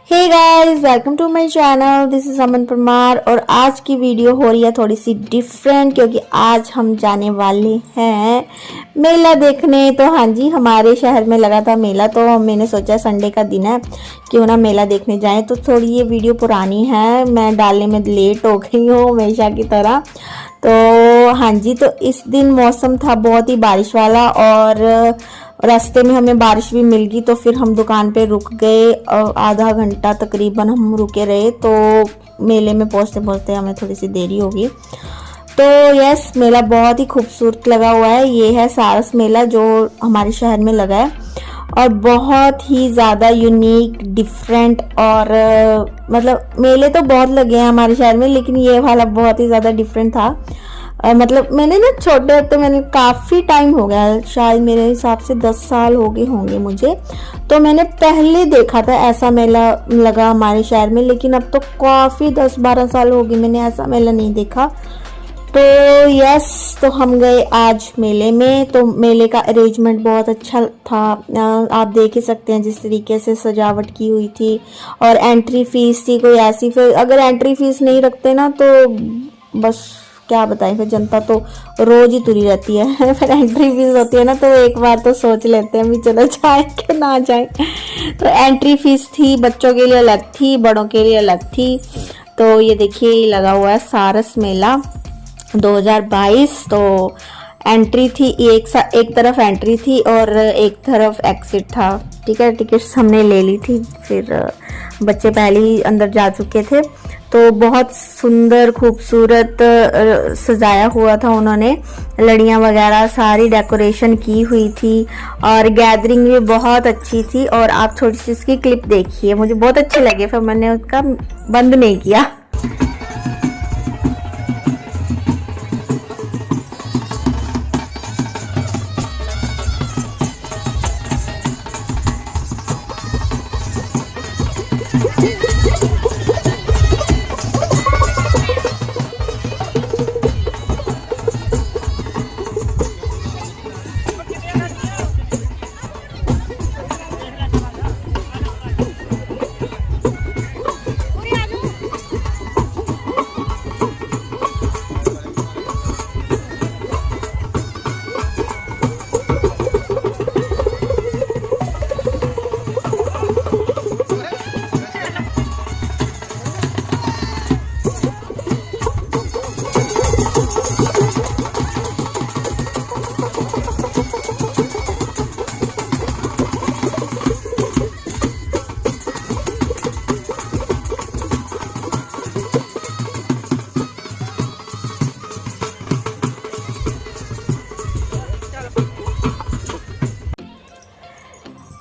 Hey guys, welcome to my channel. This is Aman Parmar और आज की वीडियो हो रही है थोड़ी सी डिफरेंट क्योंकि आज हम जाने वाले हैं मेला देखने। तो हाँ जी, हमारे शहर में लगा था मेला, तो मैंने सोचा संडे का दिन है क्यों ना मेला देखने जाएं। तो थोड़ी ये वीडियो पुरानी है, मैं डालने में लेट हो गई हूँ हमेशा की तरह। तो हाँ जी, तो इस दिन मौसम था बहुत ही बारिश वाला और रास्ते में हमें बारिश भी मिल गई, तो फिर हम दुकान पे रुक गए। आधा घंटा तकरीबन हम रुके रहे, तो मेले में पहुंचते पहुंचते हमें थोड़ी सी देरी होगी। तो यस, मेला बहुत ही खूबसूरत लगा हुआ है। ये है सारस मेला जो हमारे शहर में लगा है और बहुत ही ज़्यादा यूनिक, डिफरेंट और मतलब मेले तो बहुत लगे हैं हमारे शहर में, लेकिन ये वाला बहुत ही ज़्यादा डिफरेंट था। मतलब मैंने ना छोटे होते, मैंने काफ़ी टाइम हो गया, शायद मेरे हिसाब से 10 साल हो गए होंगे मुझे, तो मैंने पहले देखा था ऐसा मेला लगा हमारे शहर में। लेकिन अब तो काफ़ी 10-12 साल हो गए मैंने ऐसा मेला नहीं देखा। तो यस, तो हम गए आज मेले में। तो मेले का अरेंजमेंट बहुत अच्छा था, आप देख ही सकते हैं जिस तरीके से सजावट की हुई थी। और एंट्री फीस थी कोई ऐसी, फिर अगर एंट्री फीस नहीं रखते ना तो बस क्या बताएं, फिर जनता तो रोज ही तुरी रहती है। फिर एंट्री फीस होती है ना तो एक बार तो सोच लेते हैं भी चलो जाए कि ना जाए। तो एंट्री फीस थी, बच्चों के लिए अलग थी, बड़ों के लिए अलग थी। तो ये देखिए लगा हुआ है सारस मेला 2022। तो एंट्री थी, एक तरफ एंट्री थी और एक तरफ एग्जिट था। ठीक है, टिकट्स हमने ले ली थी, फिर बच्चे पहले ही अंदर जा चुके थे। तो बहुत सुंदर खूबसूरत सजाया हुआ था उन्होंने, लड़ियां वगैरह सारी डेकोरेशन की हुई थी और गैदरिंग भी बहुत अच्छी थी। और आप थोड़ी सी इसकी क्लिप देखिए, मुझे बहुत अच्छे लगे, फिर मैंने उसका बंद नहीं किया।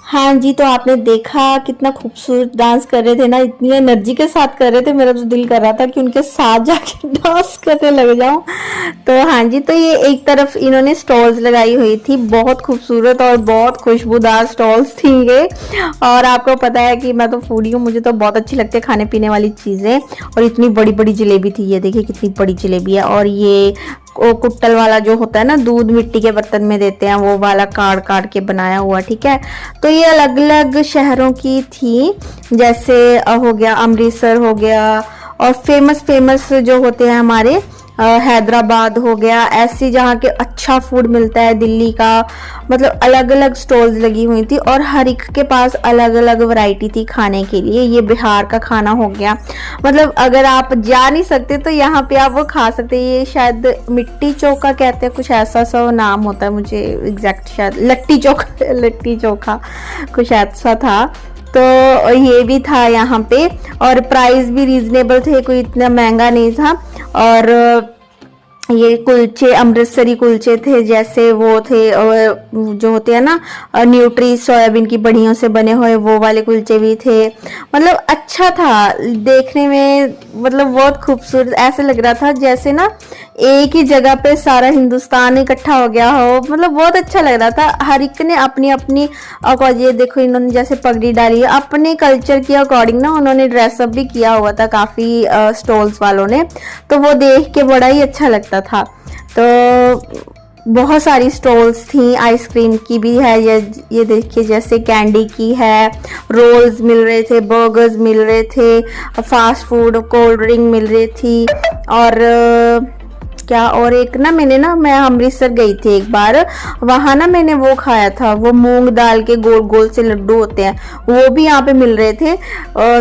हाँ जी, तो आपने देखा कितना खूबसूरत डांस कर रहे थे ना, इतनी एनर्जी के साथ कर रहे थे, मेरा तो दिल कर रहा था कि उनके साथ जाके डांस करने लग जाऊं। तो हाँ जी, तो ये एक तरफ इन्होंने स्टॉल्स लगाई हुई थी, बहुत खूबसूरत और बहुत खुशबूदार स्टॉल्स थी ये। और आपको पता है कि मैं तो फूडी हूँ, मुझे तो बहुत अच्छी लगती है खाने पीने वाली चीज़ें। और इतनी बड़ी बड़ी जलेबी थी, ये देखिए कितनी बड़ी जलेबी है। और ये कुट्टल वाला जो होता है ना, दूध मिट्टी के बर्तन में देते हैं, वो वाला काट काट के बनाया हुआ। ठीक है, तो ये अलग अलग शहरों की थी, जैसे हो गया अमृतसर हो गया, और फेमस फेमस जो होते हैं हमारे हैदराबाद हो गया, ऐसी जहाँ के अच्छा फूड मिलता है, दिल्ली का, मतलब अलग अलग स्टॉल्स लगी हुई थी और हर एक के पास अलग अलग वैरायटी थी खाने के लिए। ये बिहार का खाना हो गया, मतलब अगर आप जा नहीं सकते तो यहाँ पे आप वो खा सकते हैं। ये शायद मिट्टी चोखा कहते हैं, कुछ ऐसा सा नाम होता है, मुझे एग्जैक्ट शायद लट्टी चोखा कुछ ऐसा था। तो ये भी था यहाँ पे और प्राइस भी रीजनेबल थे, कोई इतना महंगा नहीं था। और ये कुलचे, अमृतसरी कुलचे थे, जैसे वो थे जो होते हैं ना न्यूट्री सोयाबीन की बढ़ियों से बने हुए, वो वाले कुलचे भी थे। मतलब अच्छा था देखने में, मतलब बहुत खूबसूरत ऐसे लग रहा था जैसे ना एक ही जगह पे सारा हिंदुस्तान इकट्ठा हो गया हो, मतलब बहुत अच्छा लग रहा था। हर एक ने अपनी अपनी ये देखो, इन्होंने जैसे पगड़ी डाली है अपने कल्चर के अकॉर्डिंग ना, उन्होंने ड्रेसअप भी किया हुआ था काफ़ी स्टॉल्स वालों ने, तो वो देख के बड़ा ही अच्छा लगता था। तो बहुत सारी स्टॉल्स थी, आइसक्रीम की भी है, ये देखिए जैसे कैंडी की है, रोल्स मिल रहे थे, बर्गर्स मिल रहे थे, फास्ट फूड, कोल्ड ड्रिंक मिल रही थी। और क्या, और एक ना मैं अमृतसर गई थी एक बार, वहां ना मैंने वो खाया था, वो मूंग दाल के गोल गोल से लड्डू होते हैं, वो भी यहाँ पे मिल रहे थे।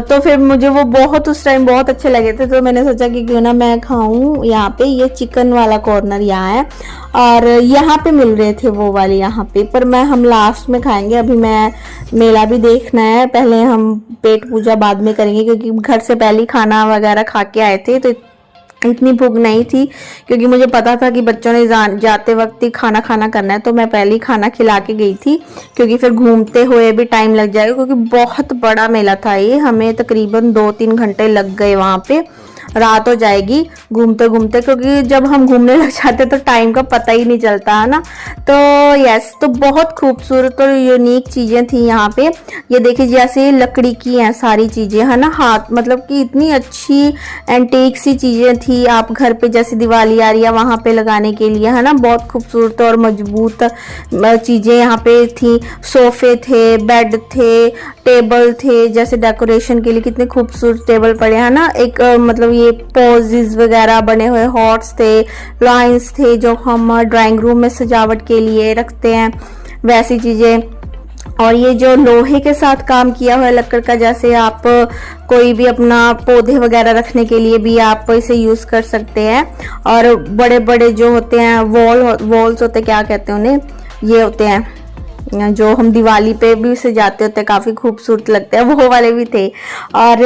तो फिर मुझे वो बहुत उस टाइम बहुत अच्छे लगे थे, तो मैंने सोचा कि क्यों ना मैं खाऊं यहाँ पे। ये चिकन वाला कॉर्नर यहाँ है और यहाँ पे मिल रहे थे वो वाले यहाँ पे, पर हम लास्ट में खाएंगे। अभी मैं मेला भी देखना है, पहले हम पेट पूजा बाद में करेंगे, क्योंकि घर से पहले खाना वगैरह खा के आए थे, तो इतनी भूख नहीं थी, क्योंकि मुझे पता था कि बच्चों ने जाते वक्त ही खाना करना है, तो मैं पहले ही खाना खिला के गई थी, क्योंकि फिर घूमते हुए भी टाइम लग जाएगा, क्योंकि बहुत बड़ा मेला था ये। हमें तकरीबन 2-3 घंटे लग गए, वहाँ पे रात हो जाएगी घूमते घूमते, क्योंकि जब हम घूमने लग जाते तो टाइम का पता ही नहीं चलता है ना। तो यस, तो बहुत खूबसूरत और यूनिक चीजें थी यहाँ पे। ये देखिए जैसे लकड़ी की हैं सारी चीजें, है ना, हाथ मतलब कि इतनी अच्छी एंटीक सी चीजें थी। आप घर पे जैसे दिवाली आ रही है वहां पे लगाने के लिए, है ना, बहुत खूबसूरत और मजबूत चीजें यहाँ पे थी। सोफे थे, बेड थे, टेबल थे, जैसे डेकोरेशन के लिए कितने खूबसूरत टेबल पड़े हैं ना। एक मतलब ये पोजेस वगैरह बने हुए हॉट्स थे, लाइन्स थे, जो हम ड्राइंग रूम में सजावट के लिए रखते हैं, वैसी चीजें। और ये जो लोहे के साथ काम किया हुआ है लकड़ का, जैसे आप कोई भी अपना पौधे वगैरह रखने के लिए भी आप इसे यूज कर सकते हैं। और बड़े बड़े जो होते हैं वॉल्स होते, क्या कहते हैं उन्हें, ये होते हैं जो हम दिवाली पे भी सजाते होते हैं, काफी खूबसूरत लगते हैं, वो वाले भी थे। और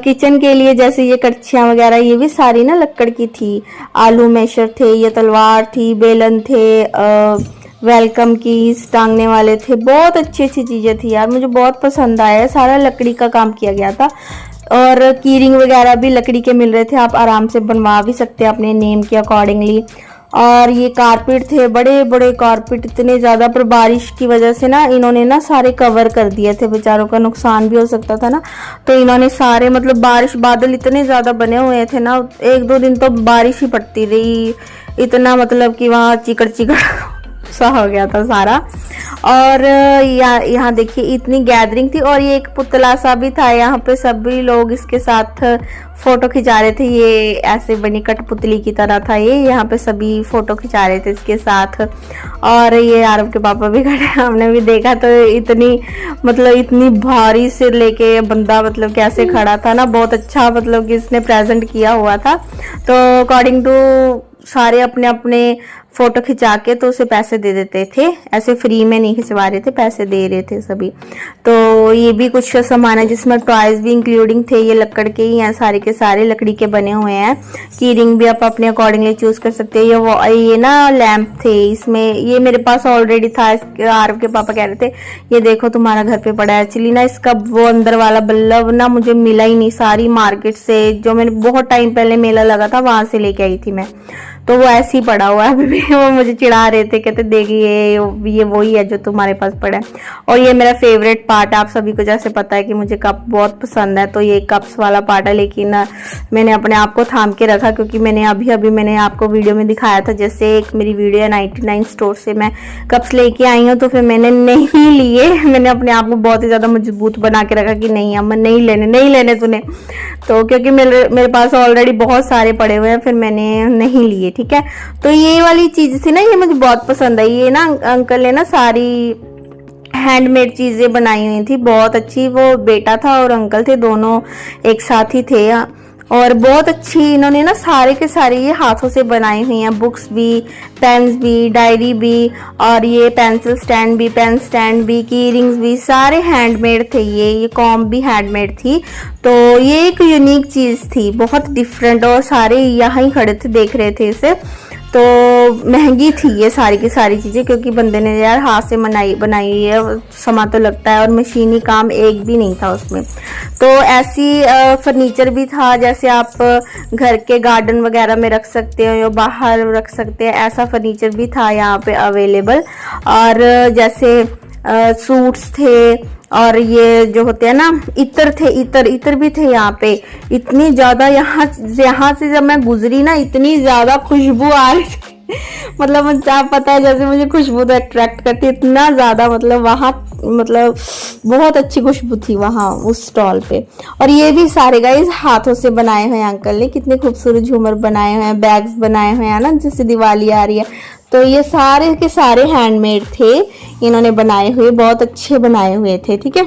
किचन के लिए जैसे ये कड़छियाँ वगैरह, ये भी सारी ना लकड़ की थी। आलू मैशर थे, ये तलवार थी, बेलन थे, वेलकम की टांगने वाले थे, बहुत अच्छी अच्छी चीजें थी यार, मुझे बहुत पसंद आया। सारा लकड़ी का काम किया गया था। और कीरिंग वगैरह भी लकड़ी के मिल रहे थे, आप आराम से बनवा भी सकते हैं अपने नेम के अकॉर्डिंगली। और ये कारपेट थे, बड़े बड़े कारपेट, इतने ज्यादा, पर बारिश की वजह से ना इन्होंने ना सारे कवर कर दिए थे, बेचारों का नुकसान भी हो सकता था ना, तो इन्होंने सारे, मतलब बारिश बादल इतने ज्यादा बने हुए थे ना, 1-2 दिन तो बारिश ही पड़ती रही, इतना मतलब कि वहाँ चिकड़ सा हो गया था सारा। और यहाँ देखिए इतनी गैदरिंग थी। और ये एक पुतला सा भी था यहाँ पे, सभी लोग इसके साथ फोटो खिंचा रहे थे। ये ऐसे बनी कठपुतली की तरह था ये, यहाँ पे सभी फोटो खिंचा रहे थे इसके साथ। और ये आरव के पापा भी खड़े, हमने भी देखा, तो इतनी मतलब इतनी भारी सिर लेके बंदा मतलब कैसे खड़ा था ना, बहुत अच्छा मतलब कि इसने प्रेजेंट किया हुआ था। तो अकॉर्डिंग टू सारे अपने अपने फोटो खिंचा के तो उसे पैसे दे देते थे, ऐसे फ्री में नहीं खिंचवा रहे थे, पैसे दे रहे थे सभी। तो ये भी कुछ सामान है जिसमें टॉयज भी इंक्लूडिंग थे, ये लकड़ के ही हैं, सारे के सारे लकड़ी के बने हुए हैं। की रिंग भी आप अपने अकॉर्डिंगली चूज कर सकते हैं। ये ना लैंप थे इसमें, ये मेरे पास ऑलरेडी था, आरव के पापा कह रहे थे ये देखो तुम्हारा घर पे पड़ा है। एक्चुअली ना इसका वो अंदर वाला बल्ब ना मुझे मिला ही नहीं, सारी मार्केट से, जो मैंने बहुत टाइम पहले मेला लगा था वहां से लेके आई थी मैं, तो वो ऐसे ही पड़ा हुआ है अभी भी। वो मुझे चिढ़ा रहे थे, कहते देखिए ये वही है जो तुम्हारे पास पड़ा है। और ये मेरा फेवरेट पार्ट है, आप सभी को जैसे पता है कि मुझे कप बहुत पसंद है, तो ये कप्स वाला पार्ट है। लेकिन मैंने अपने आप को थाम के रखा, क्योंकि मैंने अभी मैंने आपको वीडियो में दिखाया था, जैसे एक मेरी वीडियो है 99 स्टोर से मैं कप्स लेके आई हूँ, तो फिर मैंने नहीं लिए। मैंने अपने आप को बहुत ही ज्यादा मजबूत बना के रखा कि नहीं अमन नहीं लेने तूने, तो क्योंकि मेरे पास ऑलरेडी बहुत सारे पड़े हुए हैं, फिर मैंने नहीं लिए, ठीक है। तो ये वाली चीज थी ना, ये मुझे बहुत पसंद आई। ये ना अंकल ने ना सारी हैंडमेड चीजें बनाई हुई थी, बहुत अच्छी। वो बेटा था और अंकल थे, दोनों एक साथ ही थे, और बहुत अच्छी इन्होंने ना सारे के सारे ये हाथों से बनाई हुई हैं। बुक्स भी, पेन्स भी, डायरी भी, और ये पेंसिल स्टैंड भी, पेन स्टैंड भी, की रिंग्स भी, सारे हैंडमेड थे। ये कॉम्ब भी हैंडमेड थी। तो ये एक यूनिक चीज थी, बहुत डिफरेंट, और सारे यहाँ ही खड़े थे देख रहे थे इसे। तो महंगी थी ये सारी की सारी चीज़ें, क्योंकि बंदे ने यार हाथ से बनाई है, समा तो लगता है, और मशीनी काम एक भी नहीं था उसमें। तो ऐसी फर्नीचर भी था, जैसे आप घर के गार्डन वगैरह में रख सकते हो या बाहर रख सकते हैं, ऐसा फर्नीचर भी था यहाँ पे अवेलेबल। और जैसे सूट्स थे, और ये जो होते हैं ना इत्र थे, इत्र भी थे यहाँ पे। इतनी ज्यादा यहाँ से जब मैं गुजरी ना, इतनी ज्यादा खुशबू आ रही थी मतलब मुझे आप पता है जैसे मुझे खुशबू तो अट्रैक्ट करती है इतना ज्यादा, मतलब वहाँ मतलब बहुत अच्छी खुशबू थी वहाँ उस स्टॉल पे। और ये भी सारे गाइस हाथों से बनाए हुए हैं अंकल ने, कितने खूबसूरत झूमर बनाए हुए हैं, बैग्स बनाए हुए हैं ना, जैसे दिवाली आ रही है तो ये सारे के सारे हैंडमेड थे, इन्होंने बनाए हुए, बहुत अच्छे बनाए हुए थे। ठीक है,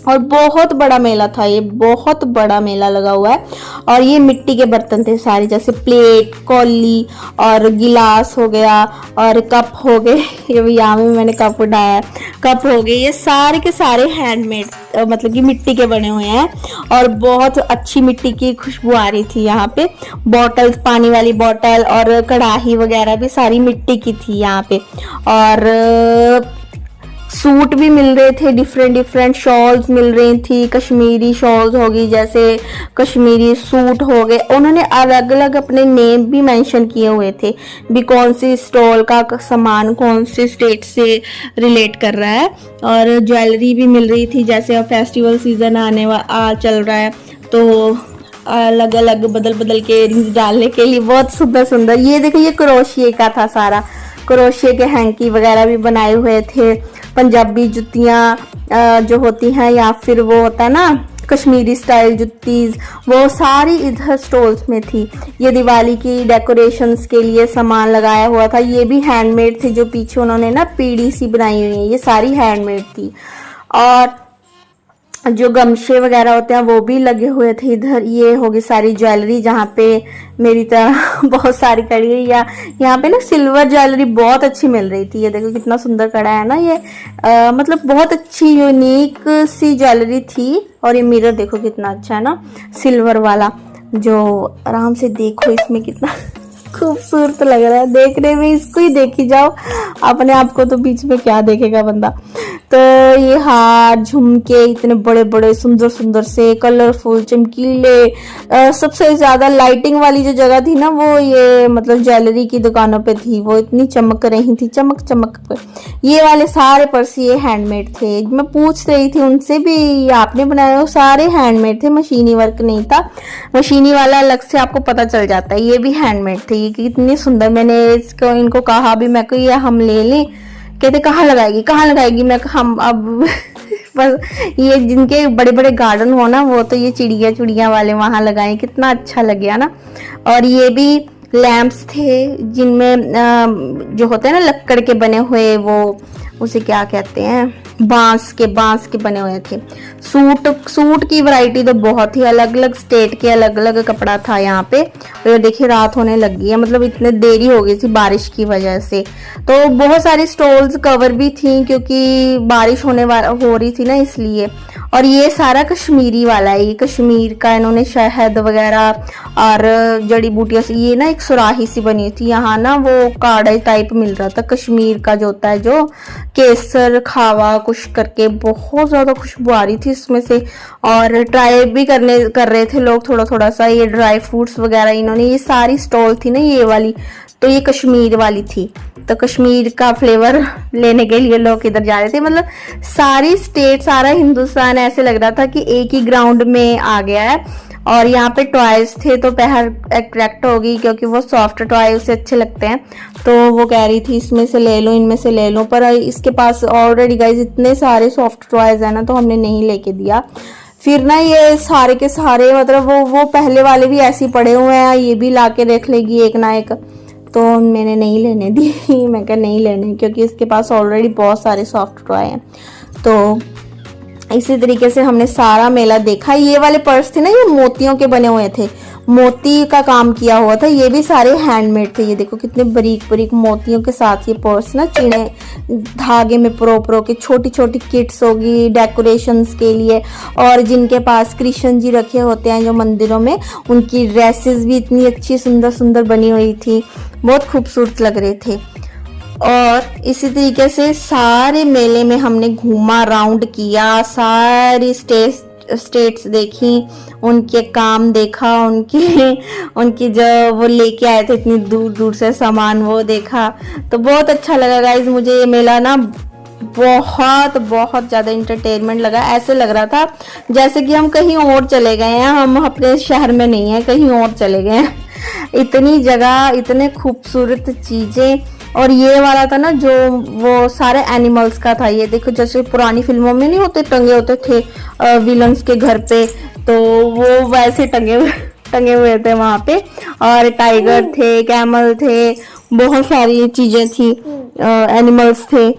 और बहुत बड़ा मेला था ये, बहुत बड़ा मेला लगा हुआ है। और ये मिट्टी के बर्तन थे सारे, जैसे प्लेट, कौली और गिलास हो गया और कप हो गए। ये भी यहाँ में मैंने कप उठाया, कप हो गए, ये सारे के सारे हैंडमेड मतलब कि मिट्टी के बने हुए हैं। और बहुत अच्छी मिट्टी की खुशबू आ रही थी यहाँ पे। बॉटल, पानी वाली बॉटल और कढ़ाई वगैरह भी सारी मिट्टी की थी यहाँ पे। और सूट भी मिल रहे थे, डिफरेंट डिफरेंट शॉल्स मिल रही थी, कश्मीरी शॉल्स होगी, जैसे कश्मीरी सूट हो गए। उन्होंने अलग अलग अपने नेम भी मेंशन किए हुए थे भी कौन सी स्टॉल का सामान कौन से स्टेट से रिलेट कर रहा है। और ज्वेलरी भी मिल रही थी, जैसे अब फेस्टिवल सीजन चल रहा है तो अलग अलग बदल बदल के रिंग्स डालने के लिए बहुत सुंदर सुंदर। ये देखो, ये क्रोशिये का था सारा, क्रोशिये के हैंकी वगैरह भी बनाए हुए थे। पंजाबी जुतियाँ जो होती हैं, या फिर वो होता है ना कश्मीरी स्टाइल जुत्तीज, वो सारी इधर स्टॉल्स में थी। ये दिवाली की डेकोरेशंस के लिए सामान लगाया हुआ था, ये भी हैंडमेड थे। जो पीछे उन्होंने ना पीढ़ी सी बनाई हुई है, ये सारी हैंडमेड थी। और जो गमछे वगैरह होते हैं वो भी लगे हुए थे इधर। ये होगी सारी ज्वेलरी, जहाँ पे मेरी तरह बहुत सारी कड़ी है। या यहाँ पे ना सिल्वर ज्वेलरी बहुत अच्छी मिल रही थी। ये देखो कितना सुंदर कड़ा है ना ये, मतलब बहुत अच्छी यूनिक सी ज्वेलरी थी। और ये मिरर देखो कितना अच्छा है ना, सिल्वर वाला, जो आराम से देखो इसमें कितना खूबसूरत लग रहा है देखने में। इसको ही देखी जाओ, अपने आप को तो बीच में क्या देखेगा बंदा। तो ये हार, झुमके इतने बड़े बड़े सुंदर सुंदर से, कलरफुल, चमकीले। सबसे ज्यादा लाइटिंग वाली जो जगह थी ना, वो ये मतलब ज्वेलरी की दुकानों पे थी, वो इतनी चमक रही थी, चमक चमक पे। ये वाले सारे पर्स ये हैंडमेड थे। मैं पूछ रही थी उनसे भी, आपने बनाए हो? सारे हैंडमेड थे, मशीनी वर्क नहीं था। मशीनी वाला अलग से आपको पता चल जाता है, ये भी हैंडमेड थे। ये कितनी सुंदर, मैंने इसको इनको कहा भी, मैं को ये हम ले लें, कहते कहाँ लगाएगी कहाँ लगाएगी। मैं हम अब बस ये जिनके बड़े बड़े गार्डन हो ना, वो तो ये चिड़िया चुड़िया वाले वहां लगाए, कितना अच्छा लगे ना। और ये भी लैंप्स थे जिनमें जो होते हैं ना लक्कड़ के बने हुए, वो उसे क्या कहते हैं, बांस के बने हुए थे। सूट की वैरायटी तो बहुत ही अलग अलग स्टेट के अलग अलग कपड़ा था यहाँ पे। और देखिए रात होने लगी है, मतलब इतने देरी हो गई थी बारिश की वजह से। तो बहुत सारी स्टॉल्स कवर भी थी क्योंकि बारिश हो रही थी ना, इसलिए। और ये सारा कश्मीरी वाला है, ये कश्मीर का इन्होंने शहद वगैरह और जड़ी बूटियां से, ये ना एक सुराही सी बनी थी यहाँ ना, वो काढ़ा टाइप मिल रहा था कश्मीर का जो होता है, जो केसर खावा कुछ करके, बहुत ज्यादा खुशबू आ रही थी इसमें से। और ट्राई भी कर रहे थे लोग थोड़ा थोड़ा सा। ये ड्राई फ्रूट्स वगैरह इन्होंने, ये सारी स्टॉल थी ना ये वाली, तो ये कश्मीर वाली थी, तो कश्मीर का फ्लेवर लेने के लिए लोग इधर जा रहे थे। मतलब सारी स्टेट, सारा हिंदुस्तान ऐसे लग रहा था कि एक ही ग्राउंड में आ गया है। और यहाँ पे टॉयज थे तो पहर अट्रैक्ट होगी क्योंकि वो सॉफ्ट टॉय उसे अच्छे लगते हैं, तो वो कह रही थी इसमें से ले लो, इनमें से ले लो। पर इसके पास ऑलरेडी गाइज इतने सारे सॉफ्ट टॉयज है ना, तो हमने नहीं लेके दिया। फिर ना ये सारे के सारे मतलब वो पहले वाले भी ऐसे ही पड़े हुए हैं, ये भी ला के देख लेगी एक ना एक, तो मैंने नहीं लेने दी। मैं कहा नहीं लेने, क्योंकि इसके पास ऑलरेडी बहुत सारे सॉफ्ट टॉय हैं। तो इसी तरीके से हमने सारा मेला देखा। ये वाले पर्स थे ना, ये मोतियों के बने हुए थे, मोती का काम किया हुआ था, ये भी सारे हैंडमेड थे। ये देखो कितने बारीक बारीक मोतियों के साथ ये पर्स ना, चिड़े धागे में प्रो के, छोटी छोटी किट्स होगी डेकोरेशंस के लिए। और जिनके पास कृष्ण जी रखे होते हैं जो मंदिरों में, उनकी ड्रेसेस भी इतनी अच्छी सुंदर सुंदर बनी हुई थी, बहुत खूबसूरत लग रहे थे। और इसी तरीके से सारे मेले में हमने घूमा, राउंड किया, सारी स्टेट्स देखी, उनके काम देखा, उनकी जो वो लेके आए थे इतनी दूर दूर से सामान, वो देखा। तो बहुत अच्छा लगा गाइज मुझे ये मेला ना, बहुत बहुत ज़्यादा इंटरटेनमेंट लगा। ऐसे लग रहा था जैसे कि हम कहीं और चले गए हैं, हम अपने शहर में नहीं है, कहीं और चले गए हैं। इतनी जगह, इतने खूबसूरत चीजें। और ये वाला था ना जो वो सारे एनिमल्स का था। ये देखो जैसे पुरानी फिल्मों में नहीं होते, टंगे होते थे विलन्स के घर पे, तो वो वैसे टंगे हुए थे वहां पे। और टाइगर थे, कैमल थे, बहुत सारी चीजें थी, एनिमल्स थे।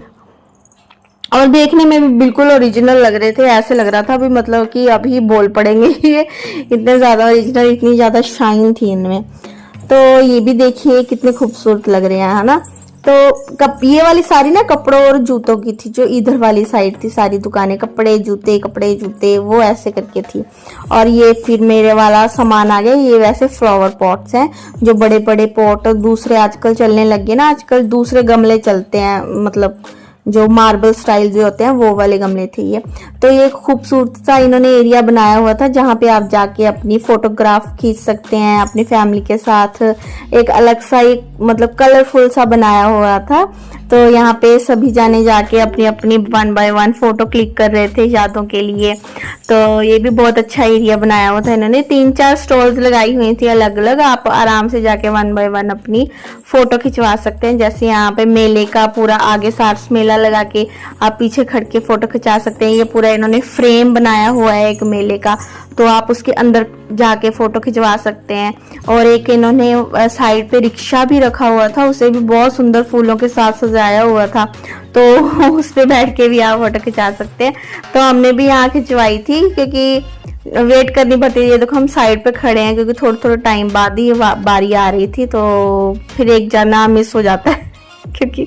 और देखने में भी बिल्कुल ओरिजिनल लग रहे थे, ऐसे लग रहा था अभी मतलब कि अभी बोल पड़ेंगे ये, इतने ज्यादा ओरिजिनल, इतनी ज्यादा शाइन थी इनमें। तो ये भी देखिए कितने खूबसूरत लग रहे हैं, है ना। तो ये वाली सारी ना कपड़ों और जूतों की थी, जो इधर वाली साइड थी सारी दुकानें, कपड़े जूते कपड़े जूते वो ऐसे करके थी। और ये फिर मेरे वाला सामान आ गया, ये वैसे फ्लावर पॉट्स हैं, जो बड़े बड़े पॉट दूसरे आजकल चलने लग गए ना, आजकल दूसरे गमले चलते हैं, मतलब जो मार्बल स्टाइल जो होते हैं वो वाले गमले थे ये। तो ये खूबसूरत सा इन्होंने एरिया बनाया हुआ था, जहाँ पे आप जाके अपनी फोटोग्राफ खींच सकते हैं अपनी फैमिली के साथ। एक अलग सा एक मतलब कलरफुल सा बनाया हुआ था। तो यहाँ पे सभी जाने जाके अपनी अपनी 1 बाय 1 फोटो क्लिक कर रहे थे यादों के लिए। तो ये भी बहुत अच्छा एरिया बनाया हुआ था इन्होंने, 3-4 स्टॉल्स लगाई हुई थी अलग अलग, आप आराम से जाके 1 बाय 1 अपनी फोटो खिंचवा सकते हैं। जैसे यहाँ पे मेले का पूरा आगे सार्स मेला लगा के आप पीछे खड़ के फोटो खिंचा सकते हैं। ये पूरा इन्होंने फ्रेम बनाया हुआ है एक मेले का, तो आप उसके अंदर जाके फोटो खिंचवा सकते हैं। और एक इन्होंने साइड पे रिक्शा भी रखा हुआ था, उसे भी बहुत सुंदर फूलों के साथ सजाया हुआ था, तो उस पे बैठ के भी आप फोटो खिंचा सकते हैं। तो हमने भी यहाँ खिंचवाई थी, क्योंकि वेट करनी पड़ती है। देखो हम साइड पे खड़े हैं, क्योंकि थोड़ा थोड़ा टाइम बाद ही बारी आ रही थी, तो फिर एक जना मिस हो जाता है क्योंकि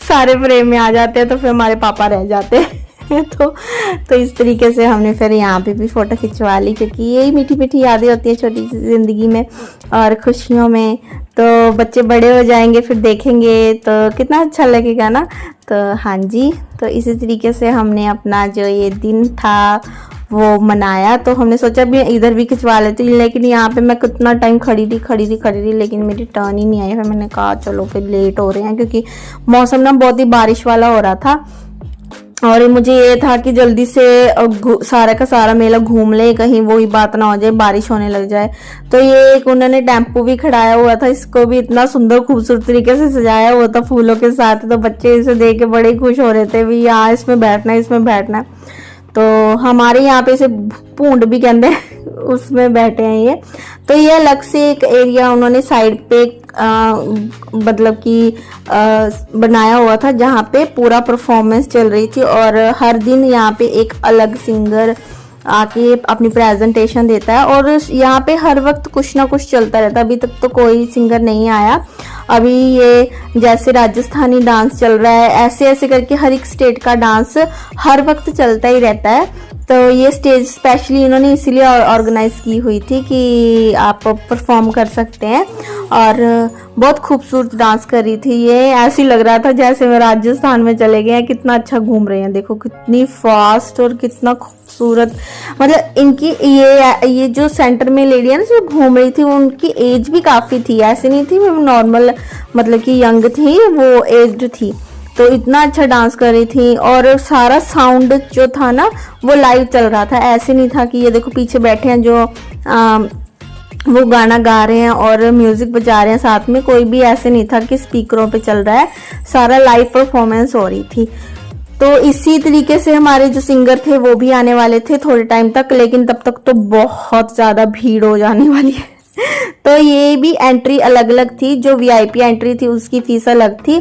सारे फ्रेम में आ जाते हैं, तो फिर हमारे पापा रह जाते हैं तो इस तरीके से हमने फिर यहाँ पे भी फोटो खिंचवा ली, क्योंकि यही मीठी मीठी यादें होती है छोटी सी जिंदगी में और खुशियों में। तो बच्चे बड़े हो जाएंगे फिर देखेंगे तो कितना अच्छा लगेगा ना। तो हाँ जी, तो इसी तरीके से हमने अपना जो ये दिन था वो मनाया। तो हमने सोचा भी इधर भी खिंचवा लेते, लेकिन यहाँ पे मैं कितना टाइम खड़ी रही, लेकिन मेरी टर्न ही नहीं आई। फिर मैंने कहा चलो फिर लेट हो रहे हैं, क्योंकि मौसम ना बहुत ही बारिश वाला हो रहा था, और मुझे ये था कि जल्दी से सारा का सारा मेला घूम ले, कहीं वही बात ना हो जाए बारिश होने लग जाए। तो ये एक उन्होंने टेम्पो भी खड़ाया हुआ था, इसको भी इतना सुंदर खूबसूरत तरीके से सजाया हुआ था फूलों के साथ। तो बच्चे इसे देख के बड़े खुश हो रहे थे, भी यहाँ इसमें बैठना है, इसमें बैठना है। तो हमारे यहाँ पे इसे पूंड भी कहते हैं उसमें बैठे हैं ये। तो ये अलग से एक एरिया उन्होंने साइड पे मतलब कि बनाया हुआ था, जहाँ पे पूरा परफॉर्मेंस चल रही थी, और हर दिन यहाँ पे एक अलग सिंगर आके अपनी प्रेजेंटेशन देता है। और यहाँ पे हर वक्त कुछ ना कुछ चलता रहता है। अभी तक तो कोई सिंगर नहीं आया, अभी ये जैसे राजस्थानी डांस चल रहा है, ऐसे ऐसे करके हर एक स्टेट का डांस हर वक्त चलता ही रहता है। तो ये स्टेज स्पेशली इन्होंने इसीलिए ऑर्गेनाइज की हुई थी कि आप परफॉर्म कर सकते हैं। और बहुत खूबसूरत डांस कर रही थी ये, ऐसी लग रहा था जैसे मैं राजस्थान में चले गए हैं। कितना अच्छा घूम रहे हैं, देखो कितनी फास्ट और कितना खूबसूरत। मतलब इनकी ये जो सेंटर में लेडी है ना जो घूम रही थी, उनकी एज भी काफ़ी थी, ऐसी नहीं थी वो नॉर्मल मतलब कि यंग थी, वो एज्ड थी। तो इतना अच्छा डांस कर रही थी, और सारा साउंड जो था ना वो लाइव चल रहा था। ऐसे नहीं था कि ये देखो पीछे बैठे हैं जो वो गाना गा रहे हैं और म्यूजिक बजा रहे हैं साथ में, कोई भी ऐसे नहीं था कि स्पीकरों पे चल रहा है, सारा लाइव परफॉर्मेंस हो रही थी। तो इसी तरीके से हमारे जो सिंगर थे वो भी आने वाले थे थोड़े टाइम तक, लेकिन तब तक तो बहुत ज़्यादा भीड़ हो जाने वाली है तो ये भी एंट्री अलग अलग थी, जो वीआईपी एंट्री थी उसकी फीस अलग थी,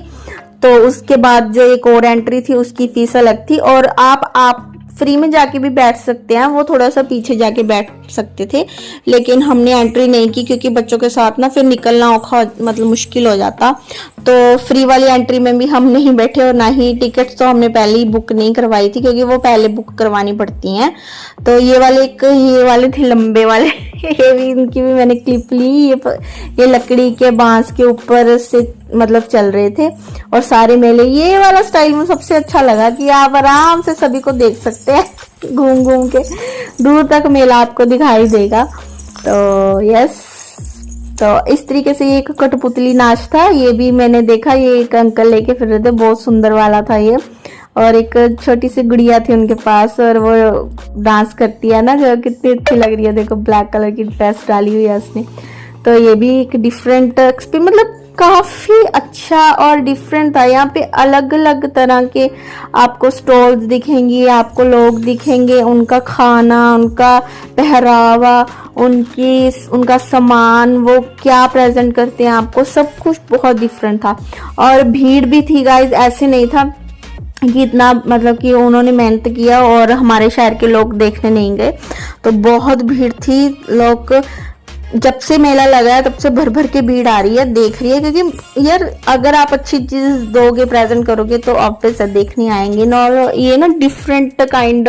तो उसके बाद जो एक और एंट्री थी उसकी फीस अलग थी। और आप फ्री में जाके भी बैठ सकते हैं, वो थोड़ा सा पीछे जाके बैठ सकते थे, लेकिन हमने एंट्री नहीं की क्योंकि बच्चों के साथ ना फिर निकलना औखा मतलब मुश्किल हो जाता। तो फ्री वाली एंट्री में भी हम नहीं बैठे, और ना ही टिकट्स तो हमने पहले ही बुक नहीं करवाई थी, क्योंकि वो पहले बुक करवानी पड़ती हैं। तो ये वाले थे लंबे वाले ये भी इनकी भी मैंने क्लिप ली। ये लकड़ी के बांस के ऊपर से मतलब चल रहे थे, और सारे मेले ये वाला स्टाइल में सबसे अच्छा लगा कि आप आराम से सभी को देख सकते हैं घूम घूम के, दूर तक मेला आपको दिखाई देगा। तो यस, तो इस तरीके से ये एक कठपुतली नाच था, ये भी मैंने देखा, ये एक अंकल लेके फिर रहे थे, बहुत सुंदर वाला था ये। और एक छोटी सी गुड़िया थी उनके पास, और वो डांस करती है ना, जो कितनी अच्छी लग रही है, देखो ब्लैक कलर की ड्रेस डाली हुई है उसने। तो ये भी एक डिफरेंट एक्सपीरियंस, मतलब काफ़ी अच्छा और डिफरेंट था। यहाँ पे अलग अलग तरह के आपको स्टॉल्स दिखेंगी, आपको लोग दिखेंगे, उनका खाना, उनका पहरावा, उनका सामान, वो क्या प्रेजेंट करते हैं आपको, सब कुछ बहुत डिफरेंट था। और भीड़ भी थी गाइज, ऐसे नहीं था कि इतना मतलब कि उन्होंने मेहनत किया और हमारे शहर के लोग देखने नहीं गए। तो बहुत भीड़ थी, लोग जब से मेला लगा है तब से भर भर के भीड़ आ रही है, देख रही है, क्योंकि यार अगर आप अच्छी चीज दोगे, प्रेजेंट करोगे तो ऑब्वियस देखने आएंगे ना। और ये ना डिफरेंट काइंड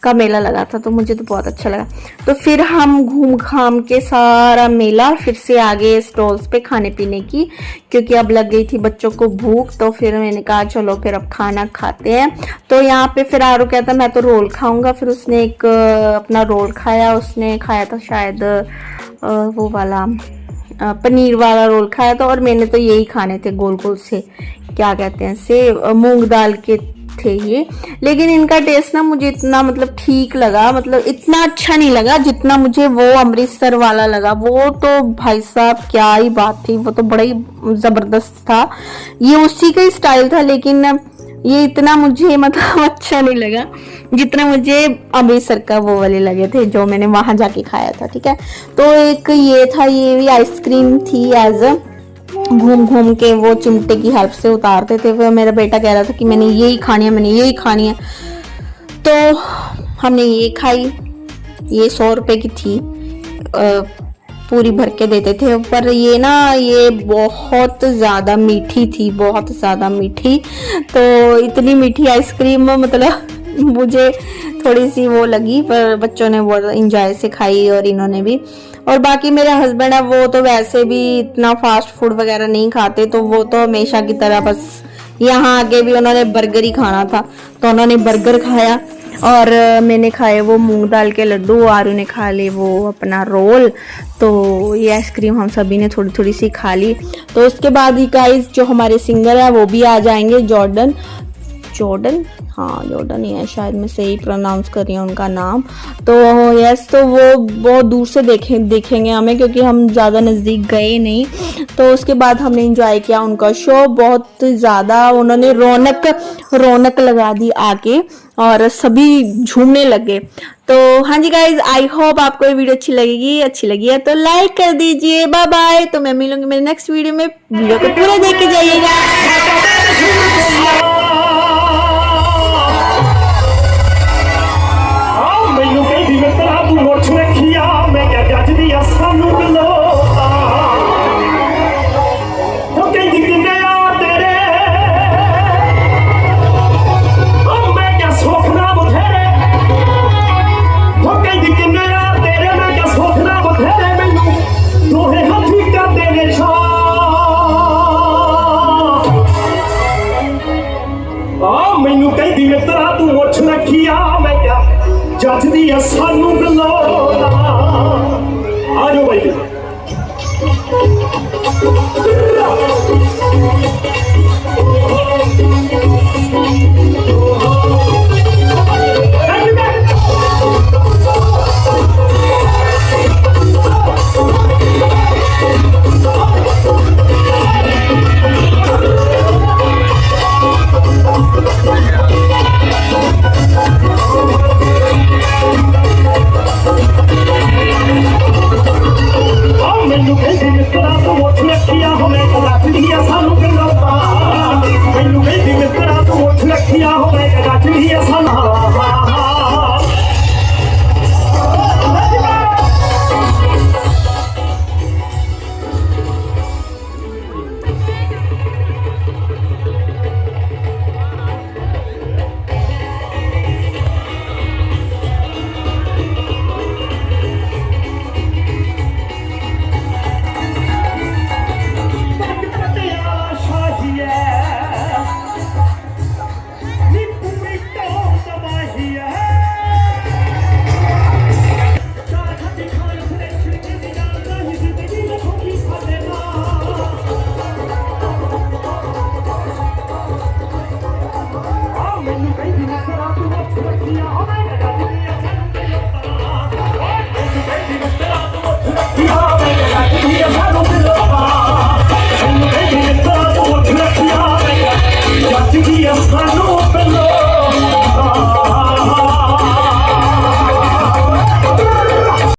का मेला लगा था, तो मुझे तो बहुत अच्छा लगा। तो फिर हम घूम घाम के सारा मेला फिर से आ गए स्टॉल्स पे खाने पीने की, क्योंकि अब लग गई थी बच्चों को भूख। तो फिर मैंने कहा चलो फिर अब खाना खाते हैं। तो यहाँ पे फिर आरू कहता मैं तो रोल खाऊंगा, फिर उसने एक अपना रोल खाया, उसने खाया था शायद वो वाला पनीर वाला रोल खाया था, और मैंने तो यही खाने थे गोल गोल से, क्या कहते हैं से, मूंग दाल के थे ये। लेकिन इनका टेस्ट ना मुझे इतना मतलब ठीक लगा, मतलब इतना अच्छा नहीं लगा जितना मुझे वो अमृतसर वाला लगा। वो तो भाई साहब क्या ही बात थी, वो तो बड़ा ही जबरदस्त था। ये उसी का ही स्टाइल था, लेकिन ये इतना मुझे मतलब अच्छा नहीं लगा जितना मुझे अमृतसर का वो वाले लगे थे जो मैंने वहां जाके खाया था। ठीक है, तो एक ये था, ये भी आइसक्रीम थी एज अ, घूम घूम के वो चिमटे की हेल्प से उतारते थे। फिर मेरा बेटा कह रहा था कि मैंने यही खानी है, मैंने यही खानी है, तो हमने ये खाई। ये 100 रुपए की थी, पूरी भर के देते थे। पर ये ना ये बहुत ज़्यादा मीठी थी, बहुत ज़्यादा मीठी। तो इतनी मीठी आइसक्रीम मतलब मुझे थोड़ी सी वो लगी, पर बच्चों ने बहुत इंजॉय से खाई और इन्होंने भी। और बाकी मेरे हस्बैंड है वो तो वैसे भी इतना फास्ट फूड वगैरह नहीं खाते, तो वो तो हमेशा की तरह बस यहाँ आके भी उन्होंने बर्गर ही खाना था, तो उन्होंने बर्गर खाया और मैंने खाए वो मूंग दाल के लड्डू, आरू ने खा ली वो अपना रोल। तो ये आइसक्रीम हम सभी ने थोड़ी थोड़ी सी खा ली। तो उसके बाद ही गाइस जो हमारे सिंगर है वो भी आ जाएंगे, जॉर्डन, हाँ जॉर्डन ही है शायद, मैं सही प्रोनाउंस कर रही हूँ उनका नाम। तो यस, तो वो बहुत दूर से देखेंगे हमें, क्योंकि हम ज़्यादा नज़दीक गए नहीं। तो उसके बाद हमने एंजॉय किया उनका शो, बहुत ज़्यादा उन्होंने रौनक लगा दी आके और सभी झूमने लगे। तो हाँ जी गाइज, आई होप आपको ये वीडियो अच्छी लगी है तो लाइक कर दीजिए। बाय बाय, तो मैं मिलूंगी मेरे नेक्स्ट वीडियो में। वीडियो को पूरा देख के जाइएगा। ਮੈਨੂੰ ਕਹਿੰਦੀ ਮਿੱਤਰਾ ਤੂੰ ਮੁੱਛ ਰੱਖੀ ਆ, ਮੈਂ ਕਿਹਾ ਜੱਜਦੀ ਆ ਸਾਨੂੰ ਗਲੋਦਾ। ਆ ਜਾਓ ਬਾਈ ਜੀ।